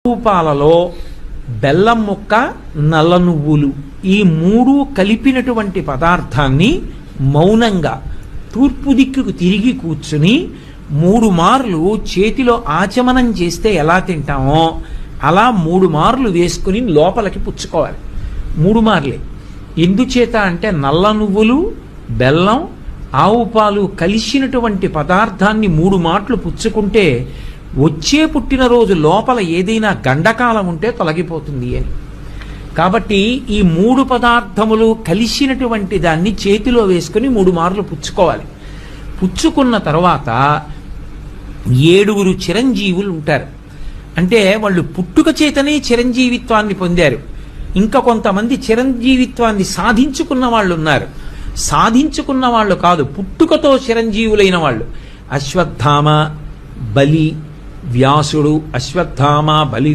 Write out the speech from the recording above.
రూపాలలో బెల్లం ముక్క, నల్ల నువ్వులు ఈ మూడు కలిపినటువంటి పదార్థాన్ని మౌనంగా తూర్పు దిక్కుకు తిరిగి కూర్చుని 3 మార్లు చేతిలో ఆచమనం చేస్తే ఎలా తింటామో అలా 3 మార్లు వేసుకుని లోపలికి పుచ్చుకోవాలి. 3 మార్లే. ఎందుచేత అంటే నల్ల నువ్వులు, బెల్లం, ఆవు పాలు కలిసినటువంటి పదార్థాన్ని 3 మాటలు పుచ్చుకుంటే వచ్చే పుట్టినరోజు లోపల ఏదైనా గండకాలం ఉంటే తొలగిపోతుంది అని. కాబట్టి ఈ 3 పదార్థములు కలిసినటువంటి దాన్ని చేతిలో వేసుకుని 3 మార్లు పుచ్చుకోవాలి. పుచ్చుకున్న తర్వాత 7 చిరంజీవులు ఉంటారు. అంటే వాళ్ళు పుట్టుక చేతనే చిరంజీవిత్వాన్ని పొందారు. ఇంకా కొంతమంది చిరంజీవిత్వాన్ని సాధించుకున్న వాళ్ళు ఉన్నారు. సాధించుకున్న వాళ్ళు కాదు, పుట్టుకతో చిరంజీవులైన వాళ్ళు. అశ్వత్థామ, బలి, వ్యాసుడు, అశ్వత్థామ, బలి